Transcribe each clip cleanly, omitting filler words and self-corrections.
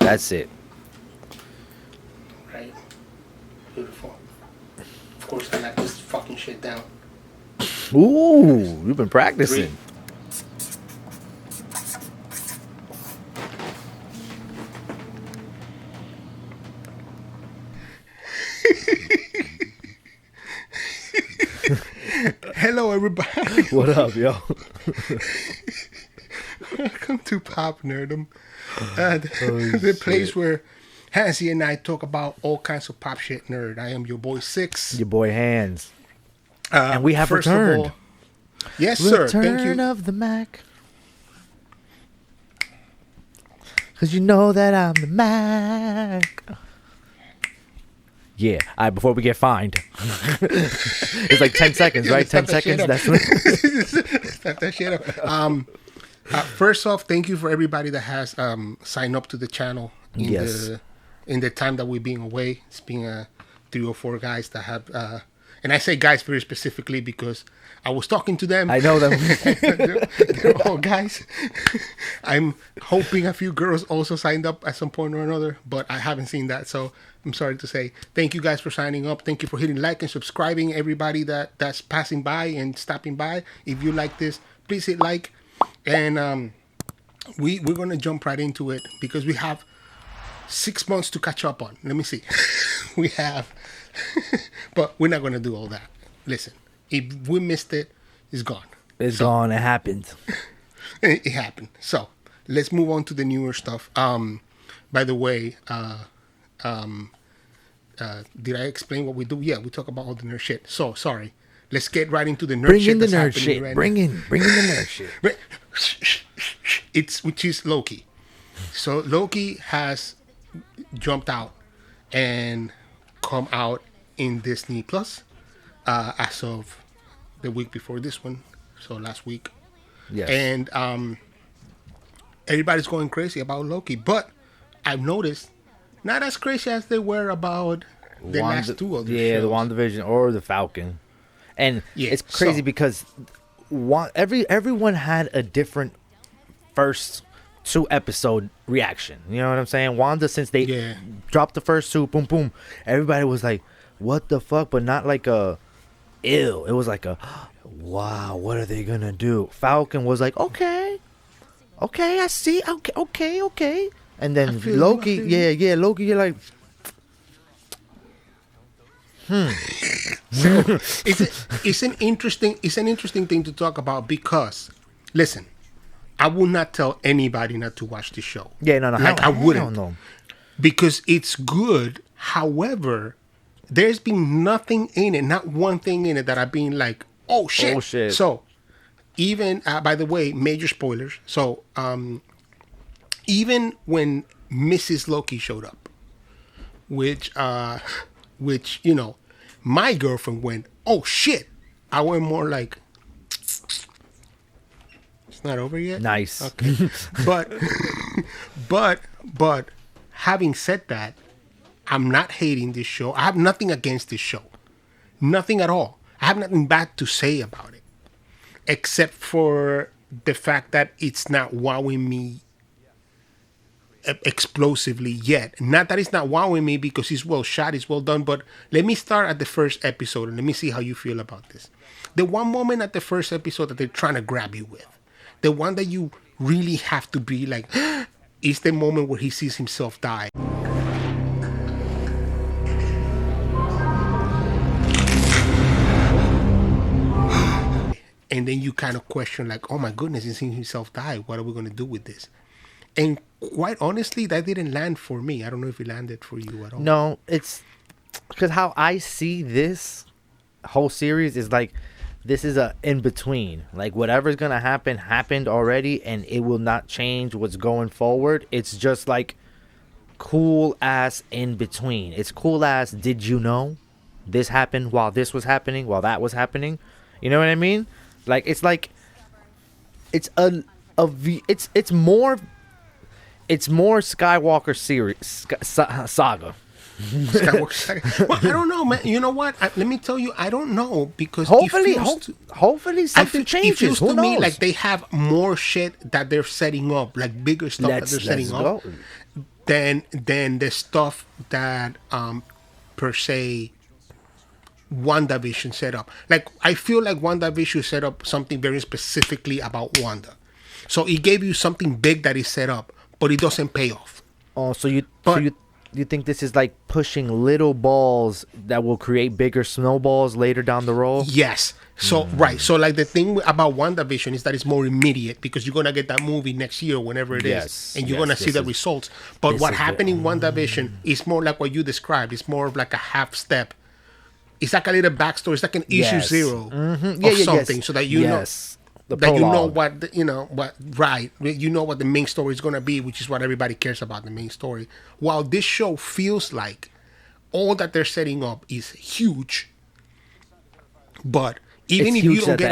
That's it. Right. Beautiful. Of course, I knock this fucking shit down. Ooh, you've been practicing. 3. Hello, everybody. What up, yo? Welcome to PopNerdom, the place where Hanz and I talk about all kinds of pop shit nerd. I am your boy Six. Your boy Hanz. And we have returned. All, yes, sir. Return Thank you. of the Mac. Cause you know that I'm the Mac. Yeah. All right, before we get fined. It's like 10 seconds, right? 10 seconds. That's what. Stop that shit up. First off, thank you for everybody that has signed up to the channel in the time that we've been away. It's been 3 or 4 guys that have, and I say guys very specifically because I was talking to them. I know them. They're all guys. I'm hoping a few girls also signed up at some point or another, but I haven't seen that. So I'm sorry to say. Thank you guys for signing up. Thank you for hitting like and subscribing. Everybody that's passing by and stopping by. If you like this, please hit like. And we're going to jump right into it because we have 6 months to catch up on. Let me see. We have, but we're not going to do all that. Listen, if we missed it, it's gone. It's gone. It happened. It happened. So let's move on to the newer stuff. By the way, did I explain what we do? Yeah, we talk about all the nerd shit. So sorry. Let's get right into the nerd Bring shit. in the nerd shit. Right Bring in the nerd shit. Which is Loki. So Loki has jumped out and come out in Disney Plus as of the week before this one. So last week. Yes. And everybody's going crazy about Loki, but I've noticed not as crazy as they were about the last 2 of the shows. Yeah, the WandaVision or the Falcon. And it's crazy because everyone had a different first 2 episode reaction. You know what I'm saying? Wanda, since they dropped the first 2, boom, boom, everybody was like, what the fuck? But not like a ew. It was like a, wow, what are they going to do? Falcon was like, okay, I see. Okay. And then Loki, Loki, you're like, So it's an interesting thing to talk about because listen, I will not tell anybody not to watch the show. Yeah, no, I wouldn't. No. Because it's good. However, there's been nothing in it, not one thing in it that I've been like, oh shit. So even by the way, major spoilers. So even when Mrs. Loki showed up, which you know, my girlfriend went, oh shit. I went more like, it's not over yet. Nice. Okay. but having said that, I'm not hating this show. I have nothing against this show. Nothing at all. I have nothing bad to say about it. Except for the fact that it's not wowing me explosively yet. Not that it's not wowing me because it's well shot, it's well done, but let me start at the first episode and let me see how you feel about this. The one moment at the first episode that they're trying to grab you with, the one that you really have to be like, is the moment where he sees himself die. And then you kind of question like, oh my goodness, he's seeing himself die. What are we going to do with this? And quite honestly, that didn't land for me. I don't know if it landed for you at all. No, it's because how I see this whole series is like, this is a in between. Like whatever's going to happen happened already and it will not change what's going forward. It's just like cool ass in between. It's cool ass. Did you know this happened while this was happening, while that was happening? You know what I mean? Like it's it's more Skywalker series saga. Skywalker saga. Well, I don't know, man. You know what? Let me tell you, I don't know because hopefully something changes. It feels Who to knows? me like they have more shit that they're setting up, like bigger stuff that they're setting up. than the stuff that per se WandaVision set up. Like, I feel like WandaVision set up something very specifically about Wanda. So it gave you something big that is set up, but it doesn't pay off. Oh, so you think this is like pushing little balls that will create bigger snowballs later down the road? Yes. So right. So like the thing about WandaVision is that it's more immediate because you're gonna get that movie next year, whenever it is, and you're gonna see the results. But what happened in WandaVision is more like what you described. It's more of like a half step. It's like a little backstory. It's like an issue zero of something, so that you know that you know what you know what the main story is gonna be, which is what everybody cares about, the main story. While this show feels like all that they're setting up is huge, but even if you don't get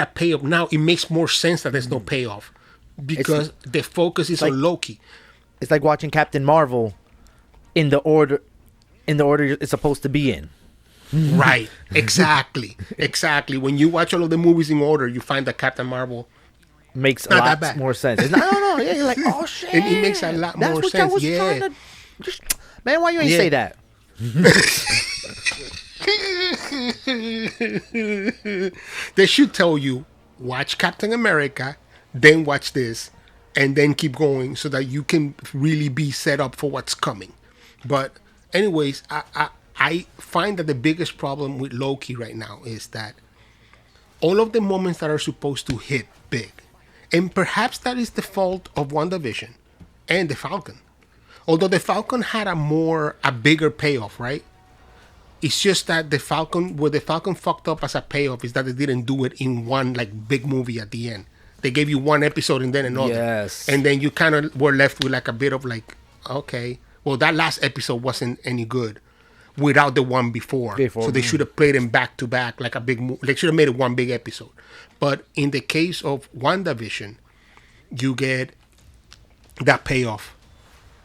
a payoff, now, it makes more sense that there's no payoff because the focus is on Loki. It's like watching Captain Marvel in the order it's supposed to be in. Right. Exactly. When you watch all of the movies in order, you find that Captain Marvel makes a lot more sense. It's not, no. Yeah, you're like, oh shit. And it makes a lot more sense. I was trying to man, why you ain't say that? They should tell you, watch Captain America, then watch this, and then keep going so that you can really be set up for what's coming. But anyways, I find that the biggest problem with Loki right now is that all of the moments that are supposed to hit big, and perhaps that is the fault of WandaVision and the Falcon. Although the Falcon had a bigger payoff, right? It's just that the Falcon fucked up as a payoff is that they didn't do it in one like big movie at the end. They gave you one episode and then another. Yes. And then you kind of were left with like a bit of like, okay, well, that last episode wasn't any good without the one before. So they should have played them back to back like a big movie. They should have made it one big episode. But in the case of WandaVision, you get that payoff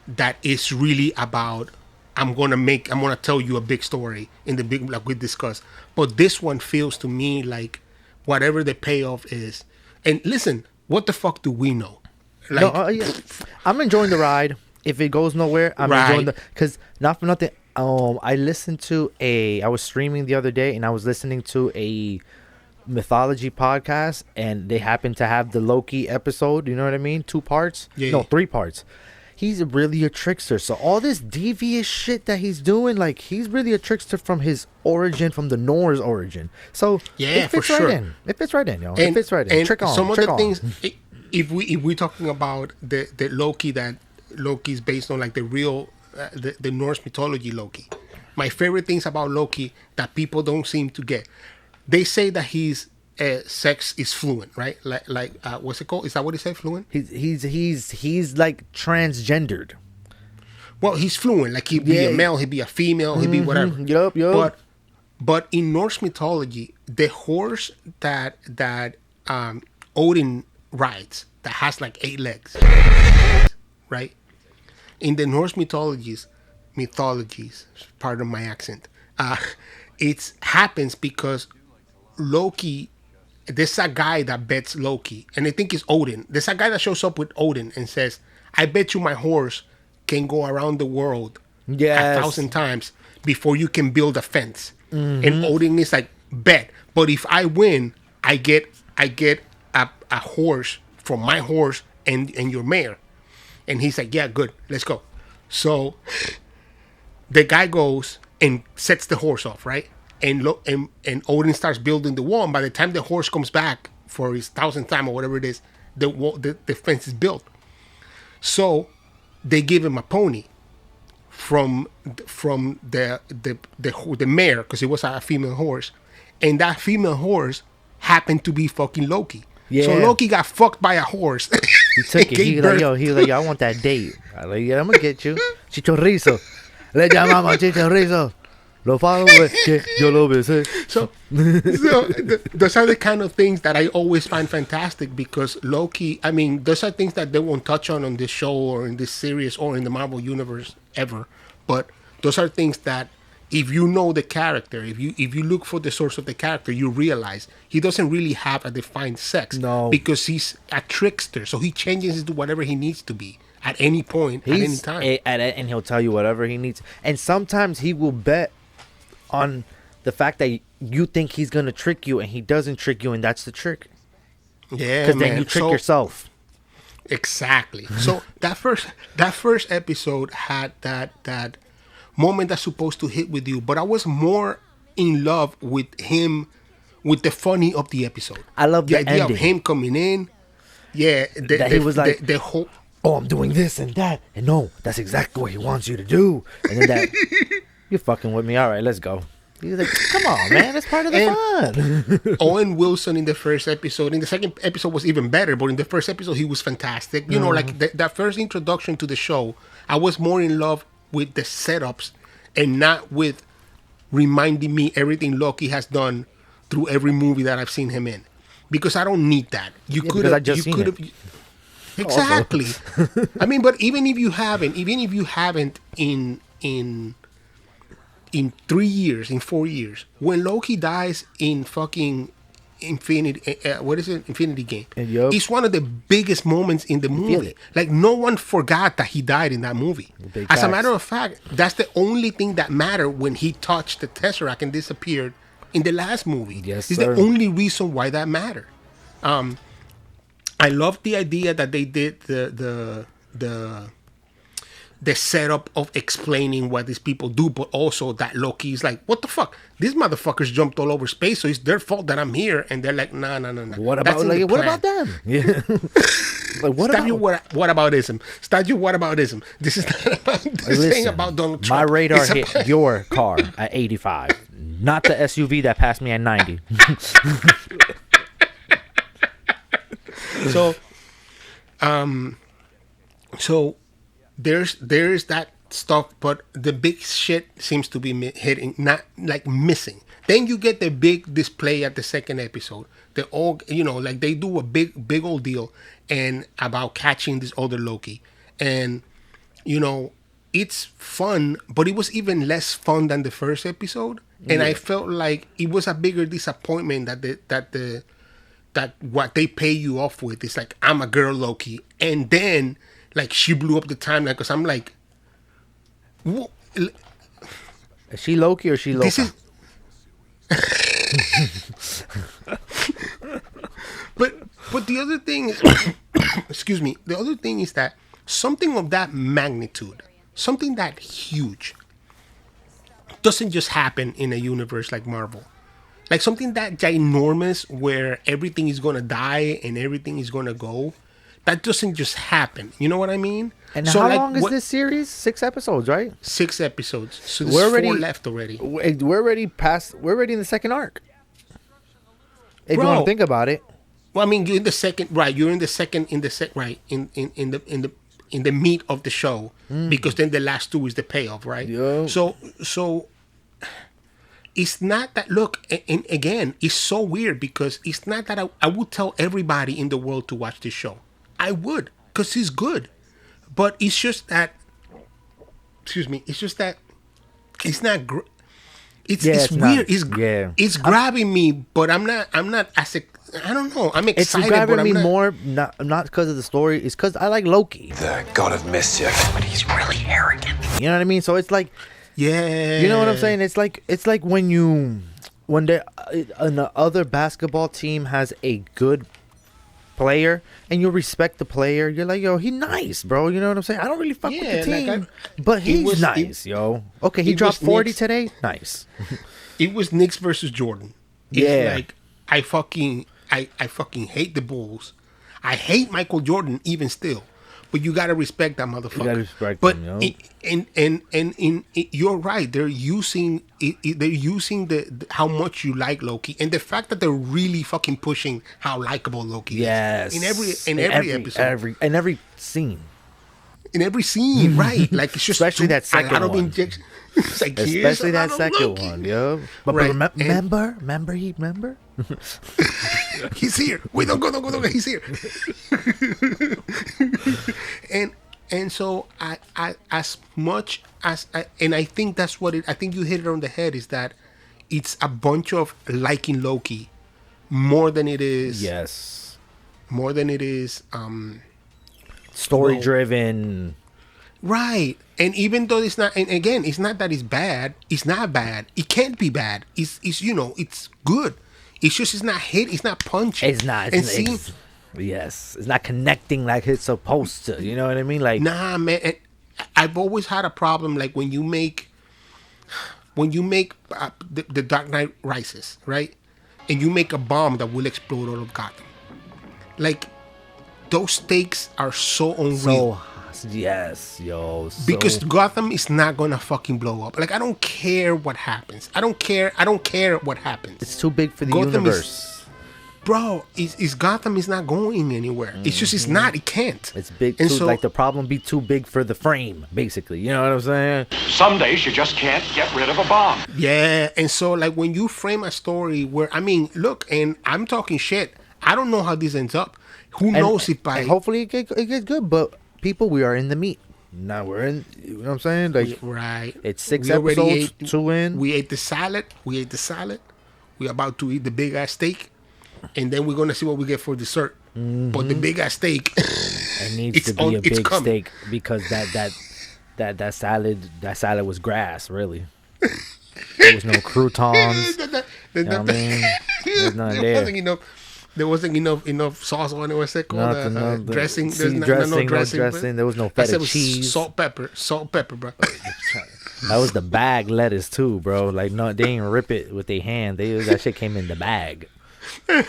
that is really about, I'm gonna tell you a big story in the big, like we discussed. But this one feels to me like whatever the payoff is. And listen, what the fuck do we know? Like, I'm enjoying the ride. If it goes nowhere, I'm enjoying because not for nothing. I was streaming the other day and I was listening to a mythology podcast and they happened to have the Loki episode. You know what I mean? 2 parts? Yeah. No, 3 parts. He's really a trickster. So all this devious shit that he's doing, like he's really a trickster from his origin, from the Norse origin. So yeah, it fits for sure. Right in. It fits right in, yo. It fits right in. And trick on. Some of trick the on. things, if we're talking about the Loki that Loki's based on, like the real the Norse mythology Loki. My favorite things about Loki that people don't seem to get. They say that his sex is fluent, right? Like what's it called? Is that what he said? Fluent? He's like transgendered. Well, he's fluent. Like he'd be a male, he'd be a female, he'd be whatever. Yup. But in Norse mythology, the horse that Odin rides that has like 8 legs, right? In the Norse mythologies, pardon my accent, it happens because Loki, there's a guy that bets Loki, and I think it's Odin. There's a guy that shows up with Odin and says, I bet you my horse can go around the world 1,000 times before you can build a fence. And Odin is like, bet. But if I win, I get a horse from my horse and your mare. And he's like, yeah, good, let's go. So the guy goes and sets the horse off, right? And Odin starts building the wall. And by the time the horse comes back for his 1,000th time or whatever it is, the fence is built. So they give him a pony from the mare, because it was a female horse, and that female horse happened to be fucking Loki. Yeah. So Loki got fucked by a horse. He took it. He was like, yo, I want that date. I like, yeah, I'm gonna get you. Chichorrizo. Le llamamos Chichorrizo. Lo falo que yo lo besé. So those are the kind of things that I always find fantastic, because Loki, I mean, those are things that they won't touch on this show or in this series or in the Marvel Universe ever. But those are things that, if you know the character, if you look for the source of the character, you realize he doesn't really have a defined sex. No. Because he's a trickster, so he changes into whatever he needs to be at any point, at any time. And he'll tell you whatever he needs. And sometimes he will bet on the fact that you think he's going to trick you, and he doesn't trick you, and that's the trick. Yeah, because then you trick yourself. Exactly. So that first episode had that moment that's supposed to hit with you, but I was more in love with him, with the funny of the episode. I love the idea ending. of him coming in. Yeah, he was like, the whole. Oh, I'm doing this and that, and no, that's exactly what he wants you to do. And then that, you're fucking with me. All right, let's go. He's like, come on, man, that's part of the fun. Owen Wilson in the first episode. In the second episode was even better, but in the first episode he was fantastic. You know, like that first introduction to the show, I was more in love with the setups and not with reminding me everything Loki has done through every movie that I've seen him in, because I don't need that. You could have. Exactly. I mean, but even if you haven't in 3 years, in 4 years, when Loki dies in fucking Infinity Game, it's one of the biggest moments in the movie. Like, no one forgot that he died in that movie. As a matter of fact, that's the only thing that mattered when he touched the Tesseract and disappeared in the last movie. Yes, it's the only reason why that mattered. I love the idea that they did the setup of explaining what these people do, but also that Loki is like, what the fuck? These motherfuckers jumped all over space, so it's their fault that I'm here. And they're like, nah. What about them? Yeah. Like, whataboutism? Statue whataboutism. This is not about this ain't about Donald Trump. My radar hit your car at 85, not the SUV that passed me at 90. So there's that stuff, but the big shit seems to be hitting, not like missing. Then you get the big display at the second episode. The all, like they do a big old deal and about catching this other Loki, and it's fun, but it was even less fun than the first episode. And I felt like it was a bigger disappointment that what they pay you off with is like, I'm a girl Loki, and then like she blew up the timeline, because I'm like, is she Loki or is she Loki? But the other thing is, excuse me, the other thing is that something of that magnitude, something that huge, doesn't just happen in a universe like Marvel. Like something that ginormous where everything is going to die and everything is going to go. That doesn't just happen. You know what I mean? And so how long is this series? 6 episodes, right? 6 episodes. So there's 4 left already. We're already in the second arc. If you want to think about it. Well, I mean, you're in the second, right? You're in the second, right? In the meat of the show, because then the last 2 is the payoff, right? Yeah. So it's not that, look, and again, it's so weird because it's not that I would tell everybody in the world to watch this show. I would, because it's good. But it's just that, it's just that it's not, it's weird. It's grabbing me, but I'm not as, I don't know. I'm excited, it's grabbing but I'm me not. more, not because of the story. It's because I like Loki. The god of mischief. But he's really arrogant. You know what I mean? So it's like, yeah. You know what I'm saying? It's like when the other basketball team has a good player and you respect the player, you're like, yo, he's nice, bro. You know what I'm saying? I don't really fuck with the team, but he's nice, yo. Okay, he dropped 40 today. Nice. It was Knicks versus Jordan. It's like I fucking hate the Bulls. I hate Michael Jordan even still. But you gotta respect that motherfucker. You gotta respect him, yo. You're right. They're using it. They're using the how much you like Loki, and the fact that they're really fucking pushing how likable Loki is. In every episode, in every scene. In every scene, right? Like it's just especially that second one. It's like, especially that second one, yo. But remember, he's here. Wait, don't go. He's here. and so I as much as I think that's what I think you hit it on the head, is that it's a bunch of liking Loki more than it is story driven. Right. And even though it's not, and again, it's not that it's bad. It's not bad. It can't be bad. It's it's good. It's just it's not hit. It's not punching. It's not. Yes, it's not connecting like it's supposed to. You know what I mean? Like, nah, man. And I've always had a problem. Like when you make the Dark Knight Rises, right? And you make a bomb that will explode all of Gotham. Like those stakes are so unreal. Yes, yo. Because Gotham is not gonna fucking blow up. Like I don't care what happens. I don't care what happens. It's too big for the universe. Bro, is Gotham is not going anywhere. It's just it's not. It can't. It's big. And so, like the problem be too big for the frame, basically. You know what I'm saying? Some days you just can't get rid of a bomb. Yeah, and so like when you frame a story where look, and I'm talking shit. I don't know how this ends up. Who knows if by hopefully it gets good, but people, we are in the meat. Now we're in, you know what I'm saying? Like, right. It's 6 episodes, 2 in. We ate the salad. We're about to eat the big ass steak. And then we're gonna see what we get for dessert. But the big ass steak, it needs to be a big steak because that salad was grass, really. There was no croutons. You know what I mean? There's nothing there. There wasn't enough sauce on it. What's it called? Dressing. There's no dressing. There was no feta cheese. Salt, pepper, bro. That was the bag lettuce too, bro. Like no, they didn't rip it with their hand. That shit came in the bag. Put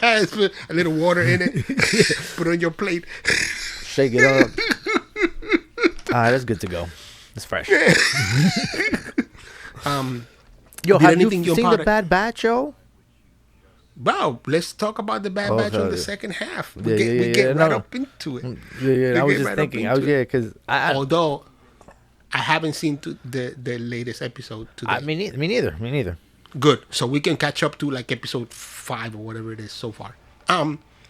a little water in it. Put it on your plate. Shake it up. That's good to go. It's fresh. Yo, have you seen the Bad Batch, yo? Bro, let's talk about the Bad Batch on the second half. We get right up into it. Yeah, I was just thinking. Because although I haven't seen the latest episode today. Me neither. Good. So we can catch up to like episode 5 or whatever it is so far.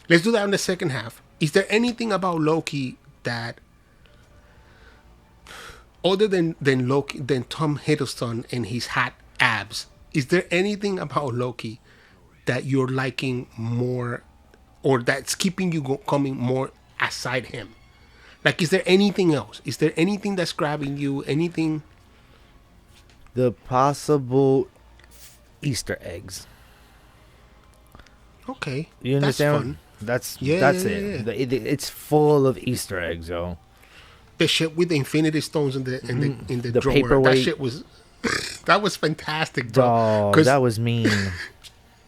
Let's do that on the second half. Is there anything about Loki that, other than Loki, than Tom Hiddleston and his hat abs, is there anything about Loki that you're liking more, or that's keeping you coming more aside him? Like, is there anything else? Is there anything that's grabbing you? Anything? The possible Easter eggs. Okay, you understand? That's fun. That's it. It's full of Easter eggs, yo. The shit with the Infinity Stones in the drawer. Paperweight. That shit was that was fantastic, bro. Oh, that was mean.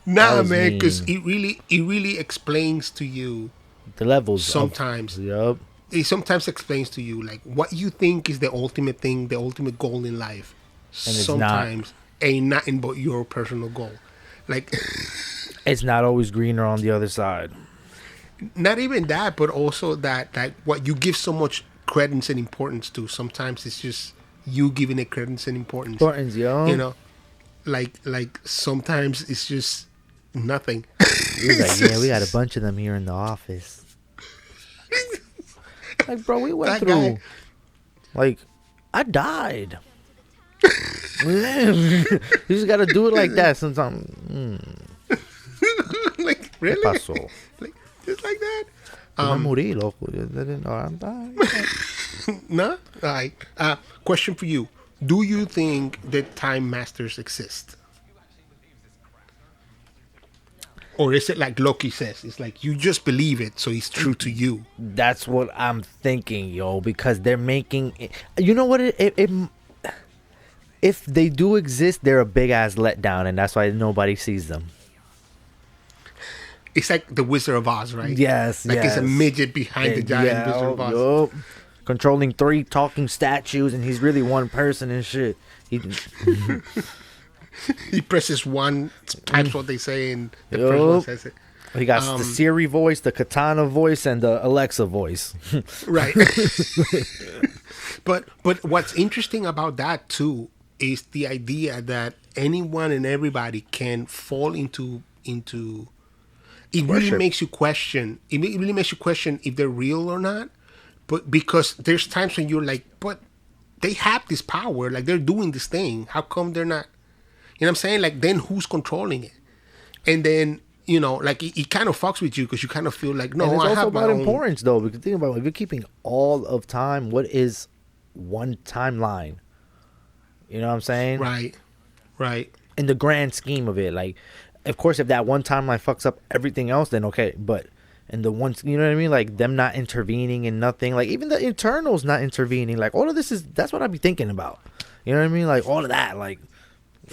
Nah, man, because it really explains to you the levels. Sometimes, yep. It sometimes explains to you like what you think is the ultimate thing, the ultimate goal in life. And sometimes ain't nothing but your personal goal. Like it's not always greener on the other side. Not even that, but also that what you give so much credence and importance to. Sometimes it's just you giving it credence and importance. Yo. You know, like sometimes it's just nothing. He's like, yeah, we got a bunch of them here in the office. Like, bro, we went through. Guy. Like, I died. You just gotta do it like that sometimes. Like, really? Pasó? Like, just like that? I'm morí, loco. I'm dying. No? All right. Question for you. Do you think that Time Masters exist? Or is it like Loki says? It's like you just believe it, so it's true to you. That's what I'm thinking, yo. Because they're making it, you know what? If they do exist, they're a big ass letdown, and that's why nobody sees them. It's like the Wizard of Oz, right? Yes, like it's a midget behind the giant Wizard of Oz. Yep. Controlling 3 talking statues, and he's really one person and shit. He presses one, types what they say, and the first one says it. He got the Siri voice, the Katana voice, and the Alexa voice. Right. But what's interesting about that too is the idea that anyone and everybody can fall into. It really makes you question. It really makes you question if they're real or not. But because there's times when you're like, but they have this power, like they're doing this thing. How come they're not? You know what I'm saying? Like, then who's controlling it? And then you know, like it kind of fucks with you because you kind of feel like, no, and it's I also have about my own. importance, though. Because think about it, if you're keeping all of time, what is one timeline? You know what I'm saying? Right. In the grand scheme of it, like, of course, if that one timeline fucks up everything else, then okay. But in the ones, you know what I mean? Like them not intervening in nothing, like even the internals not intervening, like all of this that's what I'd be thinking about. You know what I mean? Like all of that, like.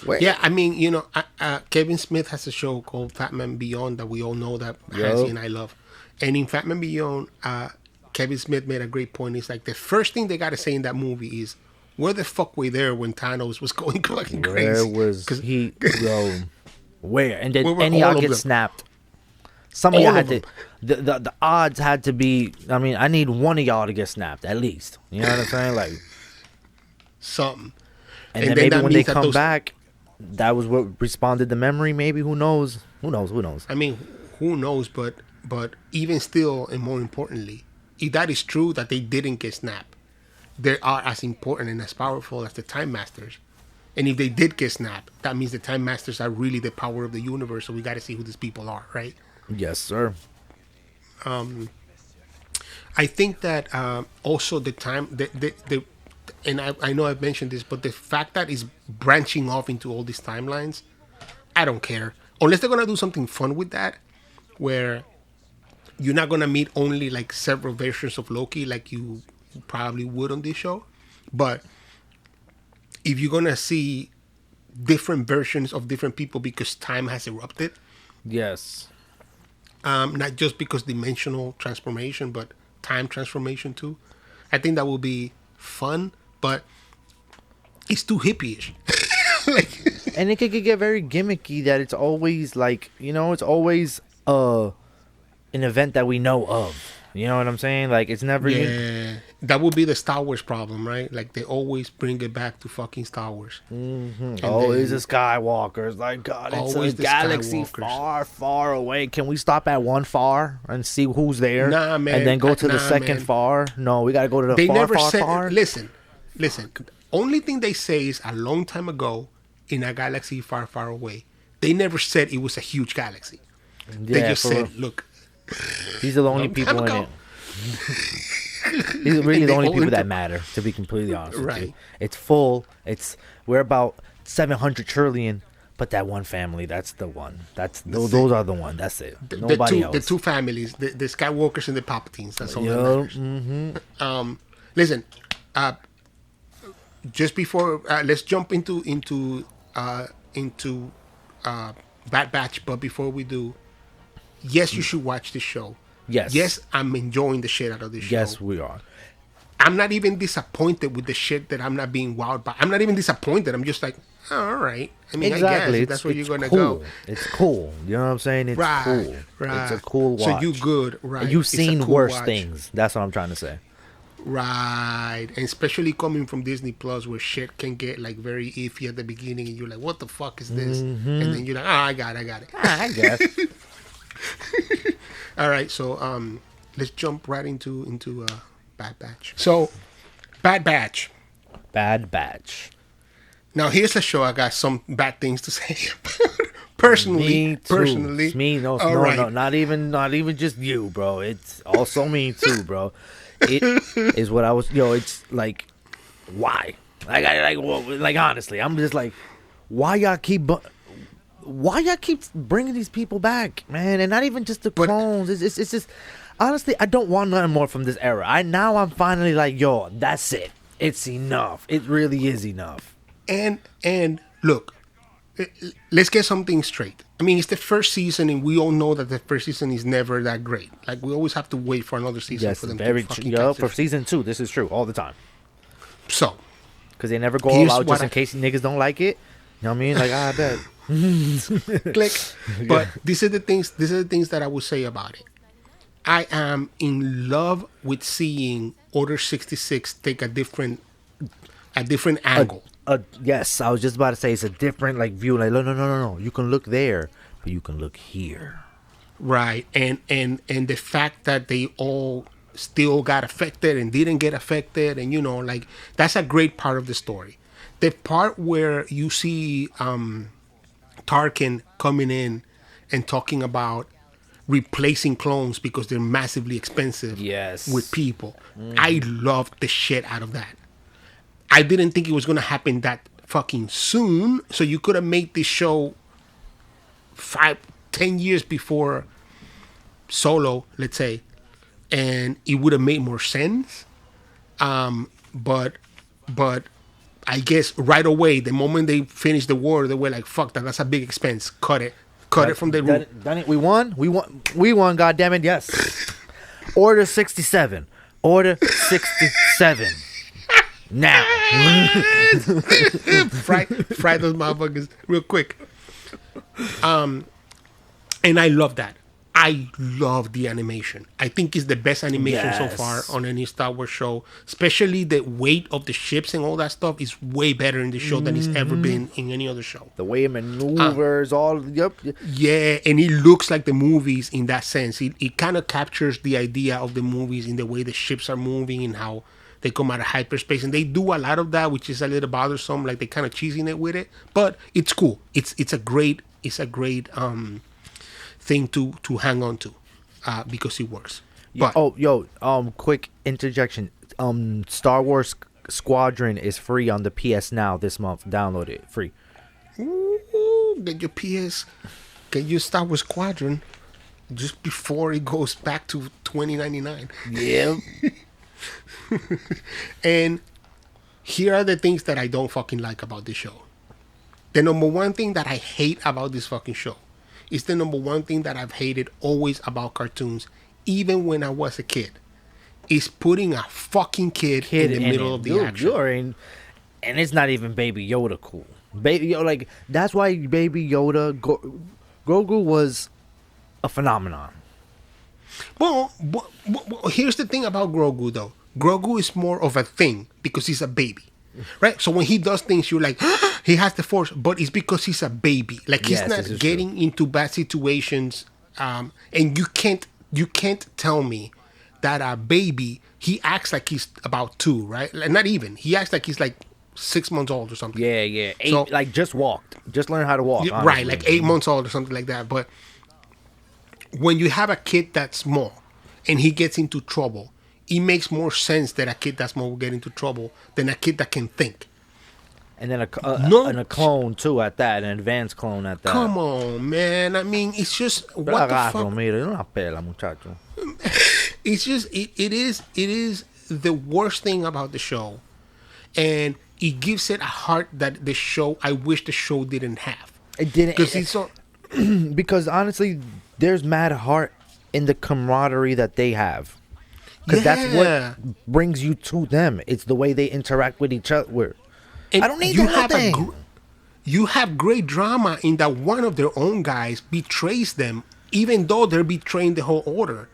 Wait. Yeah, I mean, you know, Kevin Smith has a show called Fat Man Beyond that we all know that Hansi and I love. And in Fat Man Beyond, Kevin Smith made a great point. It's like the first thing they got to say in that movie is, where the fuck were there when Thanos was going fucking crazy? Where was he? Where? And did Where were any all y'all of get them? snapped? Some of All y'all of had to. The odds had to be. I mean, I need one of y'all to get snapped at least. You know what I'm saying? Like something. And then maybe when they come back, that was what responded to memory. Maybe who knows? Who knows? I mean, who knows? But even still, and more importantly, if that is true that they didn't get snapped, they are as important and as powerful as the Time Masters. And if they did get snapped, that means the Time Masters are really the power of the universe. So we got to see who these people are, right? Yes, sir. I think that also the time and I know I've mentioned this, but the fact that it's branching off into all these timelines, I don't care. Unless they're gonna do something fun with that, where you're not gonna meet only like several versions of Loki like you probably would on this show. But if you're gonna see different versions of different people because time has erupted. Yes. Not just because dimensional transformation, but time transformation too. I think that will be fun, but it's too hippie-ish. And it could get very gimmicky that it's always like, you know, it's always an event that we know of. You know what I'm saying? Like, it's never... Yeah, that would be the Star Wars problem, right? Like, they always bring it back to fucking Star Wars. Mm-hmm. Always the Skywalkers. Like, God, it's a galaxy far, far away. Can we stop at one far and see who's there? Nah, man. And then go to the second far? No, we got to go to the they far, never far, said, far. Listen. Only thing they say is a long time ago in a galaxy far, far away. They never said it was a huge galaxy. They just said, look... These are the only people in it. These are really the only people that matter, to be completely honest with you. It's full. We're about 700 trillion, but that one family, that's the one. Those are the one. That's it. Nobody else. The two families, the Skywalkers and the Palpatines. That's all that matters. Mm-hmm. Listen, just before let's jump into Bad Batch, but before we do. Yes, you should watch this show. Yes, I'm enjoying the shit out of this show. Yes, we are. I'm not even disappointed with the shit that I'm not being wowed by. I'm not even disappointed. I'm just like, oh, all right. I mean, exactly. I guess that's where you're gonna cool. go. It's cool. You know what I'm saying? It's cool. Right. It's a cool watch. So you good, right? And you've seen cool worse watch. things. That's what I'm trying to say. Right. And especially coming from Disney Plus, where shit can get like very iffy at the beginning, and you're like, what the fuck is this? Mm-hmm. And then you're like, I got it. I guess. All right, so let's jump right into Bad Batch. So, Bad Batch. Now, here's a show I got some bad things to say about. Personally, me, no, not even just you, bro. It's also me too, bro. It is what I was. It's like, why? Like honestly, I'm just like, why y'all keep bringing these people back, man? And not even just the clones. It's just, honestly, I don't want nothing more from this era. I'm finally like, yo, that's it. It's enough. It really is enough. And look, let's get something straight. I mean, it's the first season, and we all know that the first season is never that great. Like, we always have to wait for another season for them to fucking for season 2. This is true all the time. So, because they never go all out just in case niggas don't like it. You know what I mean? Like, I bet. Click. But these are the things that I would say about it. I am in love with seeing Order 66 take a different angle. Yes, I was just about to say it's a different view. Like, no. You can look there, but you can look here. Right. And the fact that they all still got affected and didn't get affected, and that's a great part of the story. The part where you see Tarkin coming in and talking about replacing clones because they're massively expensive with people. I loved the shit out of that. I didn't think it was going to happen that fucking soon. So you could have made this show 5-10 years before Solo, let's say, and it would have made more sense. But I guess right away, the moment they finished the war, they were like, "Fuck that! That's a big expense. Cut it from the room." Done it. We won. God damn it! Yes. Order 67. Order 67. Now. fry those motherfuckers real quick. And I love that. I love the animation. I think it's the best animation so far on any Star Wars show. Especially the weight of the ships and all that stuff is way better in the show than it's ever been in any other show. The way it maneuvers, Yeah, and it looks like the movies in that sense. It kind of captures the idea of the movies in the way the ships are moving and how they come out of hyperspace. And they do a lot of that, which is a little bothersome. Like they kind of cheesing it with it, but it's cool. It's a great thing to hang on to because it works. But, quick interjection. Star Wars Squadron is free on the PS Now this month. Download it free. Ooh, get your PS, get your Star Wars Squadron just before it goes back to $20.99. Yeah. And here are the things that I don't fucking like about this show. The number one thing that I hate about this fucking show is the number one thing that I've hated always about cartoons, even when I was a kid, is putting a fucking kid in the middle of the action. And it's not even Baby Yoda cool. Baby Yoda, like, that's why Baby Yoda, Grogu was a phenomenon. Well, here's the thing about Grogu, though. Grogu is more of a thing because he's a baby. Right? So when he does things, you're like, he has the force, but it's because he's a baby. Like, he's not getting into bad situations. And you can't tell me that a baby, he acts like he's about 2, right? Like, not even. He acts like he's like 6 months old or something. Yeah. 8, so, like, just walked. Just learned how to walk. Yeah, right, like 8 months old or something like that. But when you have a kid that's small and he gets into trouble, it makes more sense that a kid that's small will get into trouble than a kid that can think. And then a clone too at that, an advanced clone at that. Come on, man. I mean, it's just what the fuck. It's just it is the worst thing about the show, and it gives it a heart that the show. I wish the show didn't have. It didn't because it's so. Because honestly, there's mad heart in the camaraderie that they have. Because that's what brings you to them. It's the way they interact with each other. And I don't need nothing. You have great drama in that one of their own guys betrays them, even though they're betraying the whole order.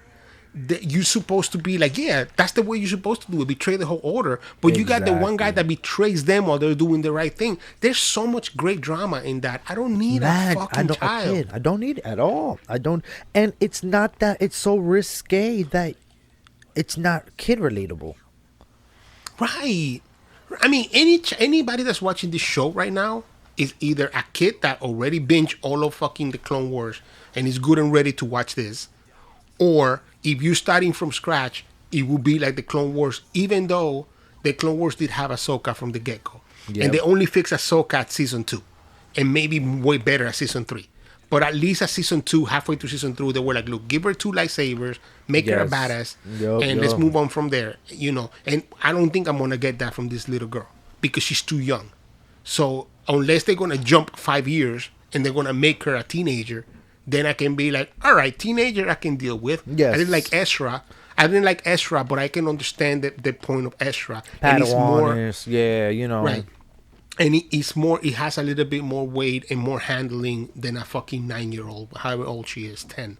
You're supposed to be like, yeah, that's the way you're supposed to do it, betray the whole order. But you got the one guy that betrays them while they're doing the right thing. There's so much great drama in that. I don't need a fucking child. I don't need it at all. I don't. And it's not that it's so risque that it's not kid relatable. Right. I mean, anybody that's watching this show right now is either a kid that already binged all of fucking the Clone Wars and is good and ready to watch this, or if you're starting from scratch, it will be like the Clone Wars, even though the Clone Wars did have Ahsoka from the get-go. Yep. And they only fixed Ahsoka at season 2, and maybe way better at season 3. But at least at season 2, halfway through season 2, they were like, look, give her 2 lightsabers, make her a badass, and let's move on from there, you know. And I don't think I'm going to get that from this little girl because she's too young. So unless they're going to jump 5 years and they're going to make her a teenager, then I can be like, all right, teenager I can deal with. Yes. I didn't like Ezra, but I can understand the point of Ezra. Padawan you know. Right. And it has a little bit more weight and more handling than a fucking 9-year-old, however old she is, 10.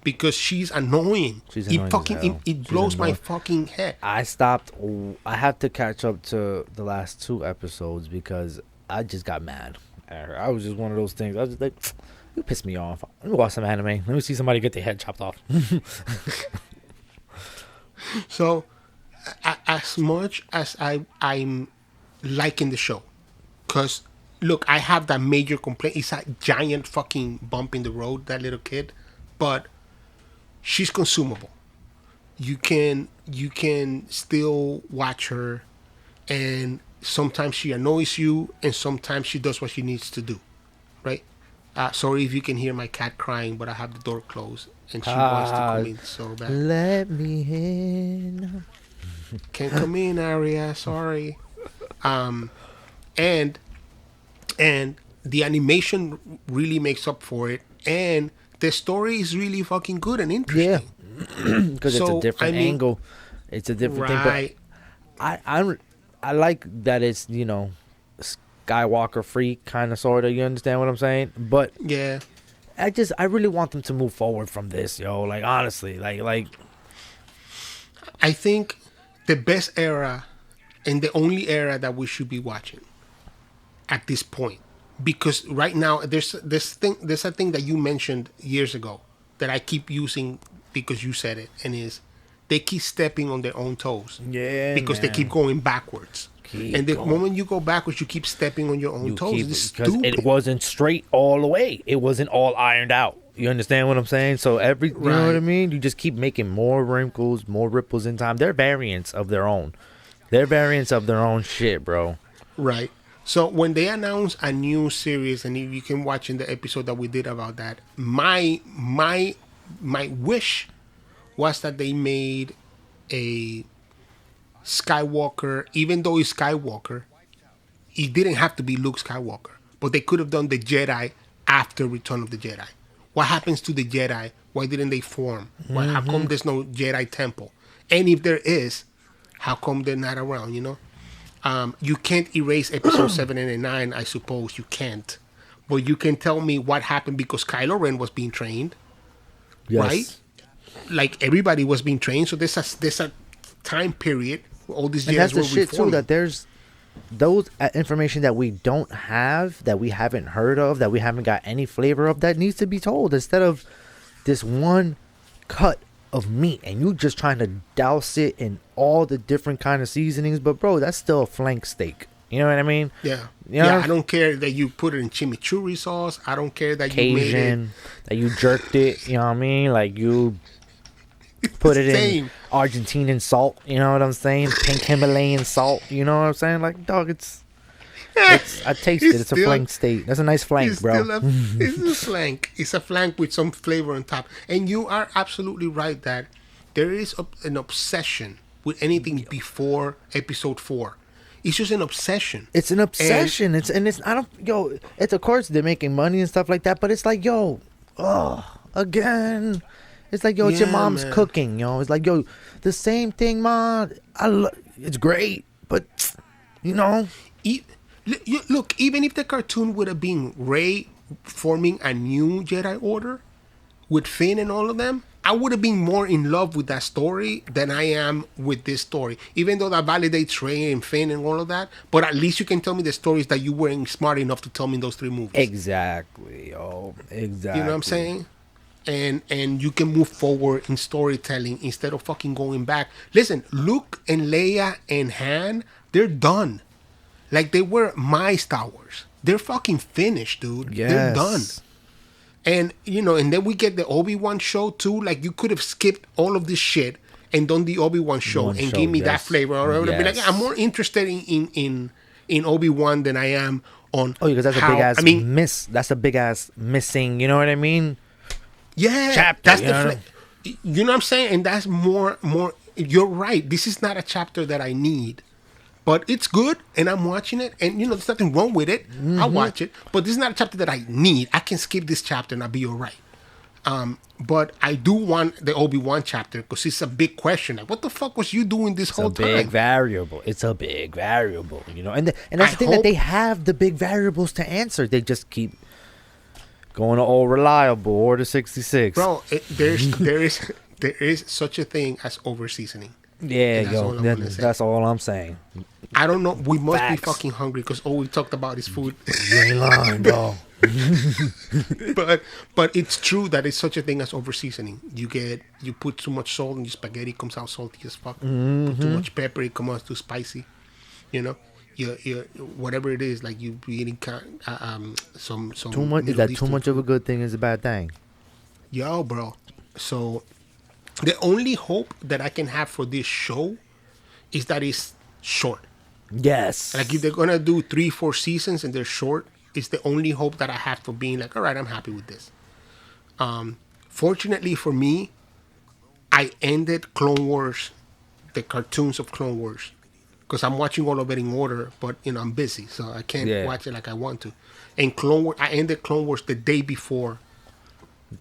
Because she's annoying. It blows my fucking head. I have to catch up to the last 2 episodes because I just got mad at her. I was just one of those things. I was just like, you pissed me off. Let me watch some anime. Let me see somebody get their head chopped off. So, as much as I'm liking the show, because look, I have that major complaint. It's a giant fucking bump in the road, that little kid, but she's consumable. You can still watch her, and sometimes she annoys you, and sometimes she does what she needs to do, right? Sorry if you can hear my cat crying, but I have the door closed, and she wants to come in so bad. Let me in. Can't come in, Aria. Sorry. And the animation really makes up for it, and the story is really fucking good and interesting. Yeah. Because it's a different angle. It's a different thing. But I like that it's, you know, Skywalker free kind of sort of. You understand what I'm saying? But yeah, I really want them to move forward from this, yo. Like, honestly, like I think the best era and the only era that we should be watching at this point, because right now there's a thing that you mentioned years ago that I keep using because you said it, and is they keep stepping on their own toes. Yeah, because they keep going backwards. And the moment you go backwards, you keep stepping on your own toes. It's stupid. It wasn't straight all the way. It wasn't all ironed out. You understand what I'm saying? So you know what I mean? You just keep making more wrinkles, more ripples in time. They're variants of their own. They're variants of their own shit, bro. Right. So when they announce a new series, and you can watch in the episode that we did about that, my wish was that they made a Skywalker, even though it's Skywalker, it didn't have to be Luke Skywalker, but they could have done the Jedi after Return of the Jedi. What happens to the Jedi? Why didn't they form? How come there's no Jedi temple? And if there is, how come they're not around, you know? You can't erase episode 7 and 9, I suppose. You can't. But you can tell me what happened because Kylo Ren was being trained. Yes. Right? Like, everybody was being trained. So there's a time period where all these Jedi were reforming. And that's the shit, too, that there's those information that we don't have, that we haven't heard of, that we haven't got any flavor of, that needs to be told instead of this one cut of meat and you just trying to douse it in all the different kind of seasonings. But bro, that's still a flank steak. You know what I mean? Yeah. You know? Yeah, I don't care that you put it in chimichurri sauce. I don't care that Cajun, you made it, that you jerked it. You know what I mean? Like you put it in Argentinian salt. You know what I'm saying? Pink Himalayan salt. You know what I'm saying? Like, dog, it's I taste it. It's a flank steak. That's a nice flank, bro. It's a flank. It's a flank with some flavor on top. And you are absolutely right that there is an obsession with anything before episode 4. It's just an obsession. It's an obsession. It's of course they're making money and stuff like that, but it's like, yo, again. It's like, yo, it's your mom's cooking, yo. It's like, yo, the same thing, mom. It's great, but you know. Look, even if the cartoon would have been Rey forming a new Jedi Order with Finn and all of them, I would have been more in love with that story than I am with this story. Even though that validates Rey and Finn and all of that, but at least you can tell me the stories that you weren't smart enough to tell me in those 3 movies. Exactly, yo. Exactly. You know what I'm saying? And you can move forward in storytelling instead of fucking going back. Listen, Luke and Leia and Han, they're done. Like, they were my Star Wars. They're fucking finished, dude. Yes. They're done. And, you know, and then we get the Obi-Wan show, too. Like, you could have skipped all of this shit and done the Obi-Wan show and give me that flavor. Or yes. Be like, I'm more interested in Obi-Wan than I am on because that's a big-ass miss. That's a big-ass missing, you know what I mean? Yeah. Chapter, that's you know what I'm saying? And that's more, you're right. This is not a chapter that I need. But it's good, and I'm watching it, and, you know, there's nothing wrong with it. I'll watch it. But this is not a chapter that I need. I can skip this chapter, and I'll be all right. But I do want the Obi-Wan chapter, because it's a big question. Like, what the fuck was you doing this whole time? It's a big variable. It's a big variable, you know. And that's the thing, that they have the big variables to answer. They just keep going to all reliable, Order 66. Bro, there is such a thing as over-seasoning. Yeah, yo, that's all I'm saying. I don't know. We must be fucking hungry because all we talked about is food. You ain't lying, dog. But it's true that it's such a thing as over seasoning. You put too much salt and your spaghetti comes out salty as fuck. Put too much pepper, it comes out too spicy. You know, you whatever it is, like you be eating some too much. Is that too much of a good thing? Is a bad thing? Yo, bro. So the only hope that I can have for this show is that it's short. Yes. Like if they're gonna do 3-4 seasons and they're short, it's the only hope that I have for being like, all right, I'm happy with this. Fortunately for me, I ended Clone Wars, the cartoons of Clone Wars, because I'm watching all of it in order, but I'm busy, so I can't watch it like I want to. And I ended Clone Wars the day before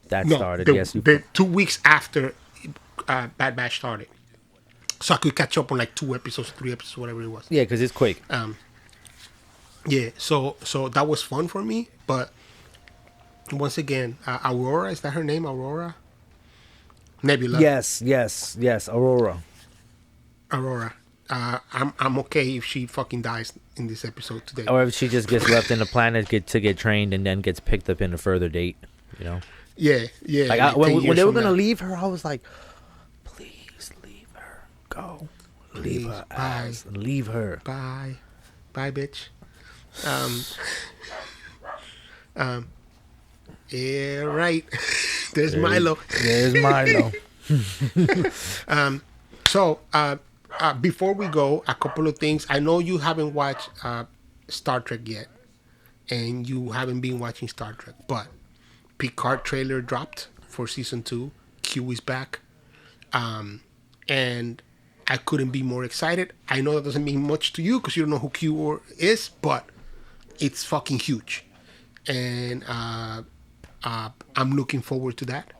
that started. The 2 weeks after Bad Batch started, so I could catch up on like 2 episodes, 3 episodes, whatever it was. Yeah, because it's quick. Yeah, so that was fun for me, but once again, Aurora, is that her name? Aurora? Nebula. Yes, Aurora. I'm okay if she fucking dies in this episode today. Or if she just gets left in the planet to get trained and then gets picked up in a further date, Yeah. Like when they were gonna leave her, I was like, please leave her. Go. Leave her. Bye. Leave her. Bye, bitch. Yeah, right. There's Milo. There's Milo. So, before we go, a couple of things. I know you haven't watched Star Trek yet, and you haven't been watching Star Trek, but Picard trailer dropped for season 2. Q is back, and I couldn't be more excited. I know that doesn't mean much to you because you don't know who Q is, but it's fucking huge, and I'm looking forward to that.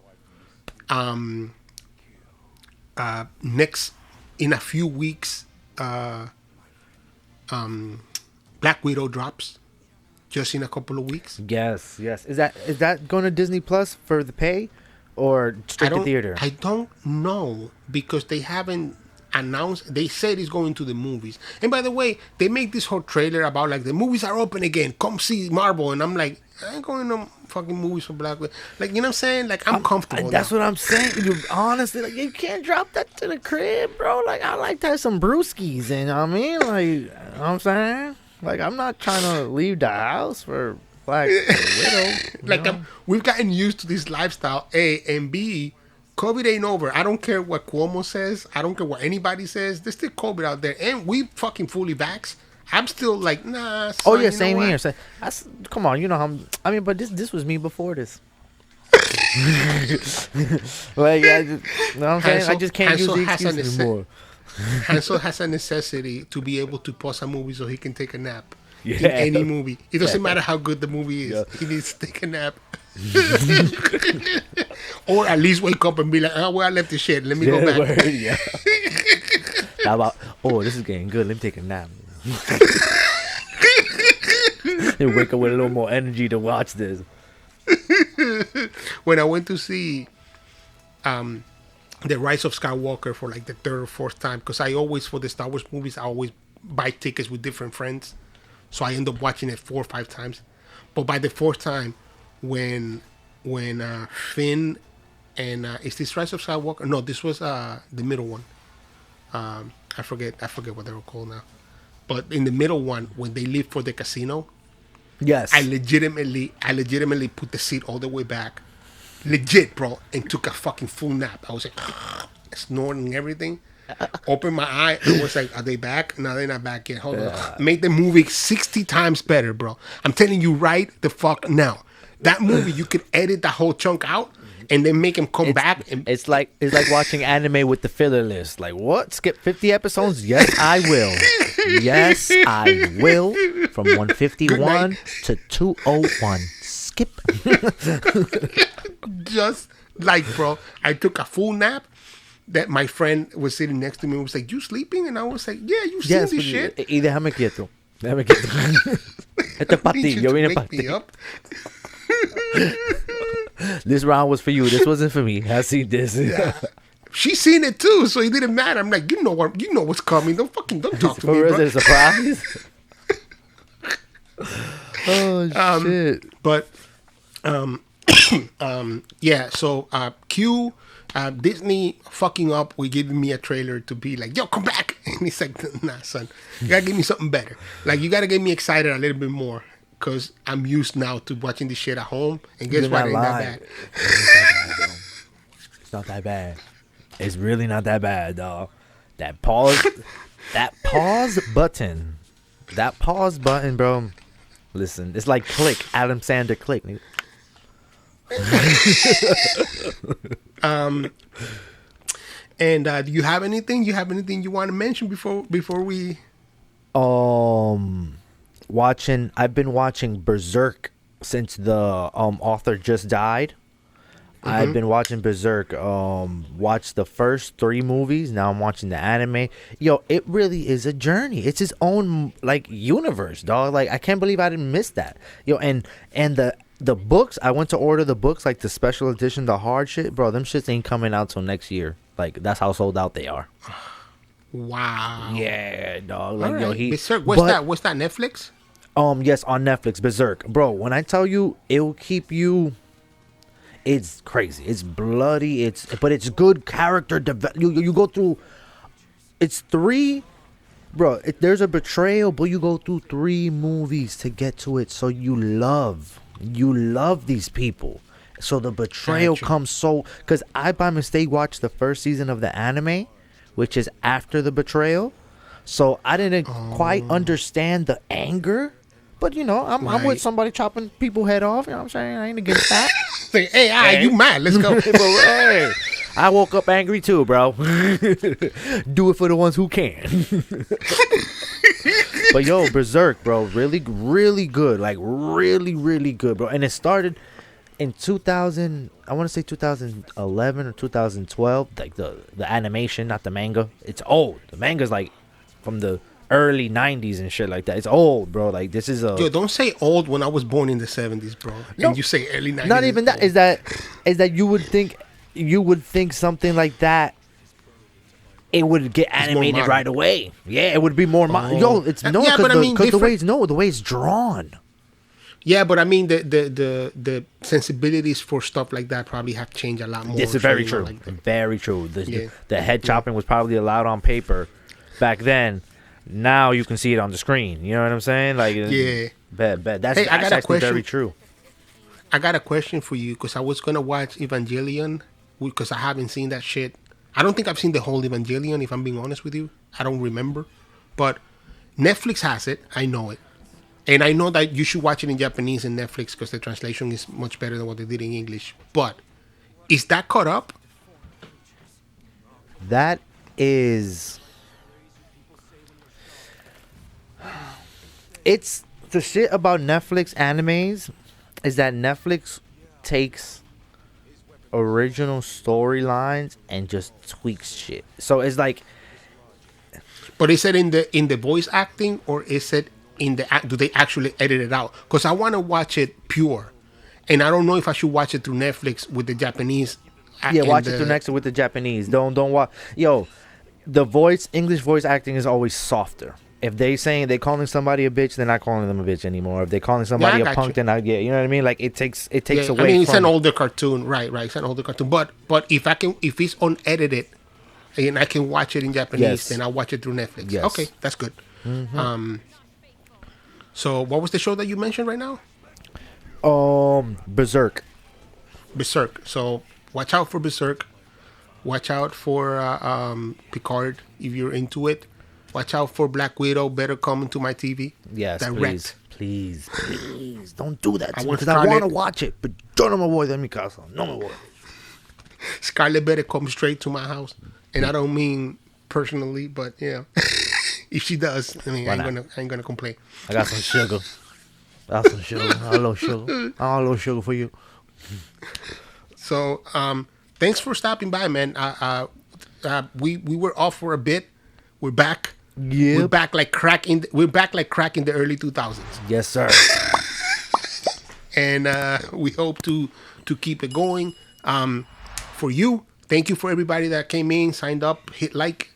Next, in a few weeks, Black Widow drops. Just in a couple of weeks. Yes. Is that going to Disney Plus for the pay, or straight to theater? I don't know because they haven't announced. They said it's going to the movies. And by the way, they make this whole trailer about like the movies are open again. Come see Marvel, and I'm like, I ain't going to fucking movies for Black Widow. Like, you know what I'm saying? Like, I'm comfortable. That's what I'm saying. You honestly, like, you can't drop that to the crib, bro. Like, I like to have some brewskis, and I mean, like, you know what I'm saying? Like, I'm not trying to leave the house for Black Widow. Like, we've gotten used to this lifestyle, A, and B, COVID ain't over. I don't care what Cuomo says. I don't care what anybody says. There's still COVID out there, and we fucking fully vaxxed. I'm still like, nah. Son, oh yeah, same here. So, come on, you know how but this was me before this. Like, you know what I'm saying? I just can't use the excuse anymore. Hansel has a necessity to be able to pause a movie so he can take a nap. In any movie. It doesn't matter how good the movie is. Yeah. He needs to take a nap. Or at least wake up and be like, oh, well, I left the shit. Let me go back. Word, yeah. How about, this is getting good. Let me take a nap. And wake up with a little more energy to watch this. When I went to see The Rise of Skywalker for like the 3rd or 4th time, because I always, for the Star Wars movies, I always buy tickets with different friends. So I end up watching it 4 or 5 times. But by the 4th time, when Finn and is this Rise of Skywalker? No, this was the middle one. I forget what they were called now. But in the middle one, when they leave for the casino, yes, I legitimately put the seat all the way back, legit, bro, and took a fucking full nap. I was like snoring everything. Opened my eye. I was like, are they back? No, they're not back yet. Hold on. Make the movie 60 times better, bro. I'm telling you right the fuck now. That movie, you could edit the whole chunk out and then make him come back. And it's like watching anime with the filler list. Like, what? Skip 50 episodes? Yes, I will. Yes, I will. From 151 to 201. Skip. Just like, bro, I took a full nap. That my friend was sitting next to me and was like, you sleeping? And I was like, yeah, you seen this shit? Y déjame quieto. Este es para ti. Yo vine para ti. This round was for you. This wasn't for me. I seen this. Yeah. She seen it too, so it didn't matter. I'm like, you know what's coming. Don't talk to me, bro. Is it a surprise? Oh shit! But yeah. So Q Disney fucking up with giving me a trailer to be like, yo, come back. And he's like, nah, son, you gotta give me something better. Like, you gotta get me excited a little bit more, because I'm used now to watching this shit at home. And guess what? It ain't that bad. It's not that bad. It's really not that bad, dog. That pause button. That pause button, bro. Listen, it's like Click. Adam Sandler Click. And do you have anything? You want to mention before we? I've been watching Berserk since the author just died. Mm-hmm. I've been watching Berserk. Watched the first 3 movies. Now I'm watching the anime. Yo, it really is a journey. It's his own like universe, dog. Like, I can't believe I didn't miss that. Yo, and the books. I went to order the books, like the special edition, the hard shit, bro. Them shits ain't coming out till next year. Like, that's how sold out they are. Wow. Yeah, dog. Like, right. yo, Berserk. What's that? Netflix? Yes, on Netflix. Berserk, bro. When I tell you, it'll keep you. It's crazy. It's bloody. But it's good character development. You go through. It's 3, bro. There's a betrayal, but you go through 3 movies to get to it. So you love these people. So the betrayal comes so, because I by mistake watched the first season of the anime, which is after the betrayal. So I didn't quite understand the anger. But, you know, I'm with somebody chopping people head off. You know what I'm saying? I ain't against that. Say, hey, you mad? Let's go. Hey, I woke up angry too, bro. Do it for the ones who can. But, yo, Berserk, bro, really, really good. Like, really, really good, bro. And it started in 2000, I want to say 2011 or 2012. Like, the animation, not the manga. It's old. The manga's, like, from the early 90s and shit like that. It's old, bro. Like, this is a... Yo, don't say old when I was born in the 70s, bro. No, and you say early 90s. Not even that. Is that you would think something like that, it would get animated right away. Yeah, it would be more yo, it's because the way it's drawn. Yeah, but I mean the sensibilities for stuff like that probably have changed a lot more. This is very true. Like very true. The head chopping was probably allowed on paper back then. Now you can see it on the screen. You know what I'm saying? Like, yeah. Bet. That's actually very true. I got a question for you, because I was gonna watch Evangelion, because I haven't seen that shit. I don't think I've seen the whole Evangelion, if I'm being honest with you. I don't remember, but Netflix has it. I know it, and I know that you should watch it in Japanese in Netflix, because the translation is much better than what they did in English. But is that caught up? That is. It's the shit about Netflix animes is that Netflix takes original storylines and just tweaks shit. So it's like, but is it in the voice acting, or is it in the do they actually edit it out? Because I want to watch it pure, and I don't know if I should watch it through Netflix with the Japanese. Yeah, watch it through Netflix with the Japanese. Don't watch. Yo, the English voice acting is always softer. If they calling somebody a bitch, they're not calling them a bitch anymore. If they're calling somebody a punk, then you know what I mean? Like, it takes away. I mean, it's an older cartoon, right? It's an older cartoon. But if it's unedited and I can watch it in Japanese, then I'll watch it through Netflix. Yes. Okay, that's good. Mm-hmm. So what was the show that you mentioned right now? Berserk. So watch out for Berserk. Watch out for Picard if you're into it. Watch out for Black Widow. Better come to my TV. Yes, direct. Please. Don't do that because I want to watch it. But yo no me voy de mi casa. No me voy. Scarlett better come straight to my house. And I don't mean personally, but, you know, if she does, I mean, I ain't gonna complain. I got some sugar. I got some sugar. A little sugar for you. So, thanks for stopping by, man. We were off for a bit. We're back. Yeah, we're back like crack in the early 2000s. Yes, sir. And we hope to keep it going. For you, thank you for everybody that came in, signed up, hit like,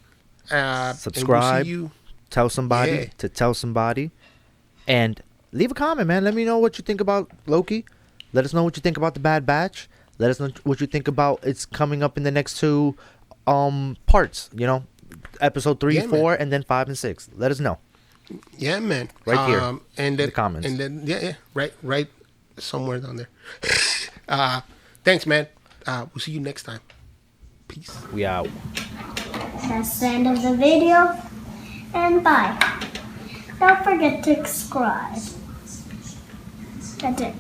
subscribe. And we'll see you. Tell somebody to tell somebody, and leave a comment, man. Let me know what you think about Loki. Let us know what you think about the Bad Batch. Let us know what you think about it's coming up in the next 2 parts. You know, episode 3, 4, and then 5 and 6. Let us know. Yeah, man. Right here and then, in the comments. And then right somewhere down there. Thanks, man. We'll see you next time. Peace. We out. That's the end of the video. And bye. Don't forget to subscribe. That's it.